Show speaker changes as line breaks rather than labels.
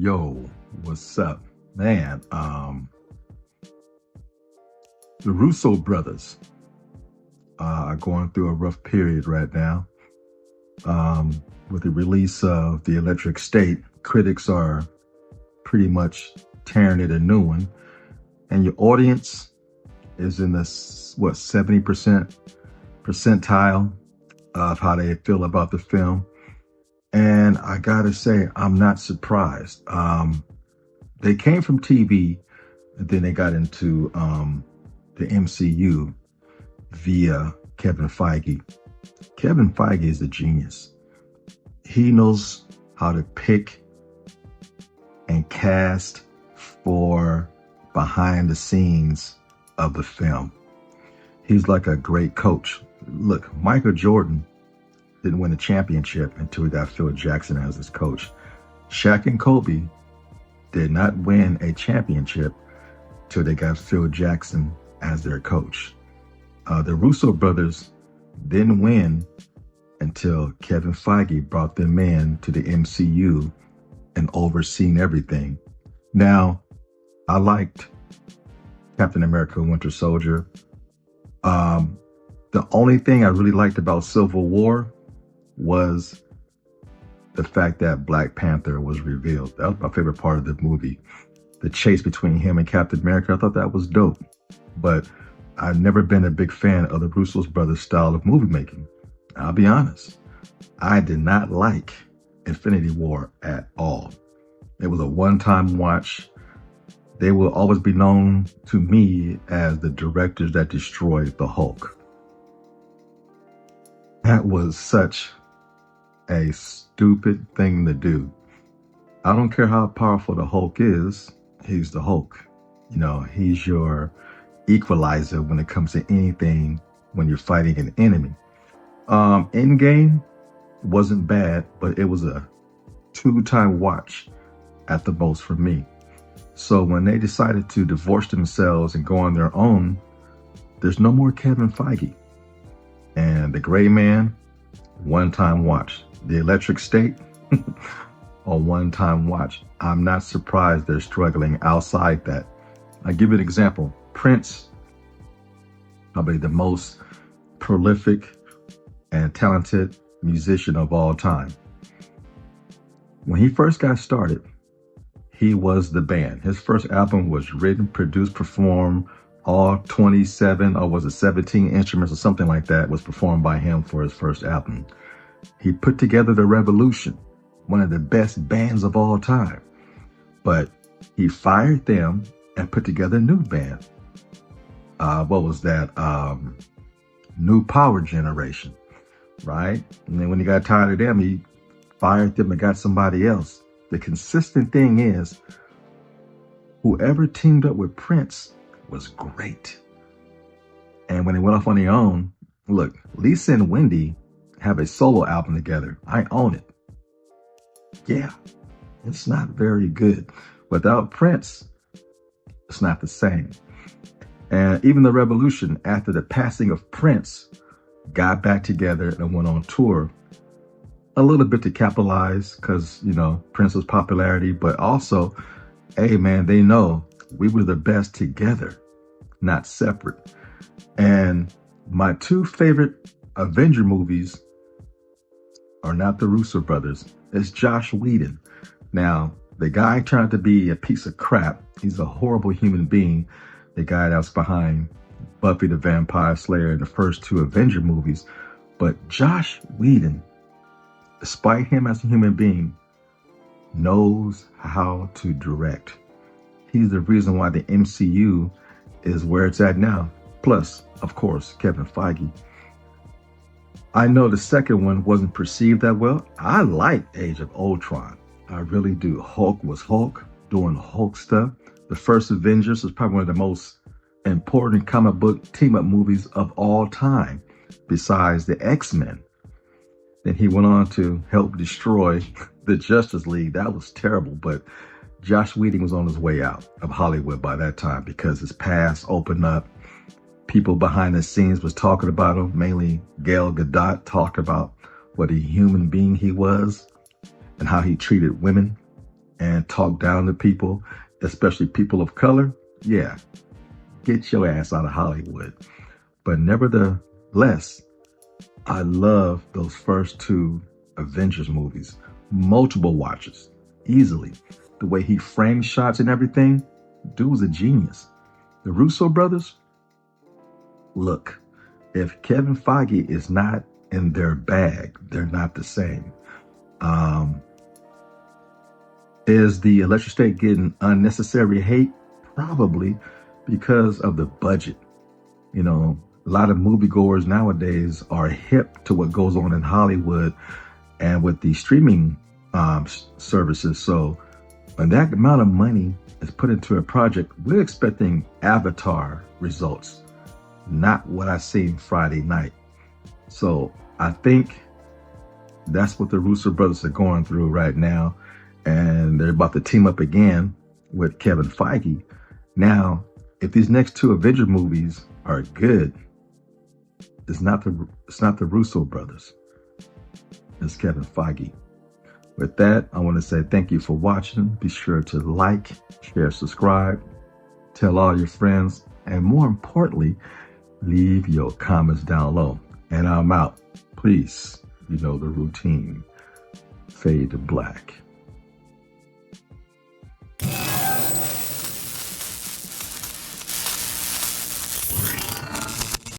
Yo, what's up? Man, the Russo brothers are going through a rough period right now. With the release of The Electric State, critics are pretty much tearing it a new one. And your audience is in this, 70% percentile of how they feel about the film. And I gotta say, I'm not surprised. They came from TV, and then they got into the MCU via Kevin Feige. Kevin Feige is a genius. He knows how to pick and cast for behind the scenes of the film. He's like a great coach. Look, Michael Jordan didn't win a championship until he got Phil Jackson as his coach. Shaq and Kobe did not win a championship till they got Phil Jackson as their coach. The Russo brothers didn't win until Kevin Feige brought them in to the MCU and overseen everything. Now, I liked Captain America Winter Soldier. The only thing I really liked about Civil War was the fact that Black Panther was revealed. That was my favorite part of the movie. The chase between him and Captain America, I thought that was dope. But I've never been a big fan of the Russo brothers' style of movie making. I'll be honest. I did not like Infinity War at all. It was a one-time watch. They will always be known to me as the directors that destroyed the Hulk. That was such a stupid thing to do. I don't care how powerful the Hulk is, he's the Hulk. You know, he's your equalizer when it comes to anything when you're fighting an enemy. Endgame wasn't bad, but it was a 2-time watch at the most for me. So when they decided to divorce themselves and go on their own, there's no more Kevin Feige. And The Gray Man, 1-time watch. The Electric State, a 1-time watch. I'm not surprised they're struggling outside that. I'll give you an example. Prince, probably the most prolific and talented musician of all time. When he first got started, he was the band. His first album was written, produced, performed, all 27 or was it 17 instruments or something like that was performed by him for his first album. He put together The Revolution, one of the best bands of all time. But he fired them and put together a new band. What was that? New Power Generation, right? And then when he got tired of them, he fired them and got somebody else. The consistent thing is, whoever teamed up with Prince was great. And when they went off on their own, look, Lisa and Wendy have a solo album together. I own it. Yeah, it's not very good. Without Prince, it's not the same. And even The Revolution, after the passing of Prince, got back together and went on tour. A little bit to capitalize because, you know, Prince's popularity, but also, hey man, they know we were the best together, not separate. And my 2 favorite Avenger movies are not the Russo brothers. It's Josh Whedon. Now, the guy turned to be a piece of crap. He's a horrible human being. The guy that's behind Buffy the Vampire Slayer in the first 2 Avenger movies. But Josh Whedon, despite him as a human being, knows how to direct. He's the reason why the MCU is where it's at now. Plus, of course, Kevin Feige. I know the second one wasn't perceived that well. I like Age of Ultron. I really do. Hulk was Hulk, doing Hulk stuff. The first Avengers was probably one of the most important comic book team-up movies of all time, besides the X-Men. Then he went on to help destroy the Justice League. That was terrible, but Josh Whedon was on his way out of Hollywood by that time because his past opened up. People behind the scenes was talking about him, mainly Gal Gadot, talked about what a human being he was and how he treated women. and talk down to people, especially people of color, yeah, get your ass out of Hollywood. But nevertheless, I love those first two Avengers movies. Multiple watches, easily. The way he frames shots and everything, dude's a genius. The Russo brothers, look, if Kevin Feige is not in their bag, they're not the same. Is the Electric State getting unnecessary hate? Probably, because of the budget. You know, a lot of moviegoers nowadays are hip to what goes on in Hollywood and with the streaming services. So when that amount of money is put into a project, we're expecting Avatar results, not what I seen Friday night. So I think that's what the Russo brothers are going through right now. And they're about to team up again with Kevin Feige. Now, if these next two Avenger movies are good, it's not the Russo brothers. It's Kevin Feige. With that, I want to say thank you for watching. Be sure to like, share, subscribe, tell all your friends, and more importantly, leave your comments down low. And I'm out. Please, you know the routine. Fade to black.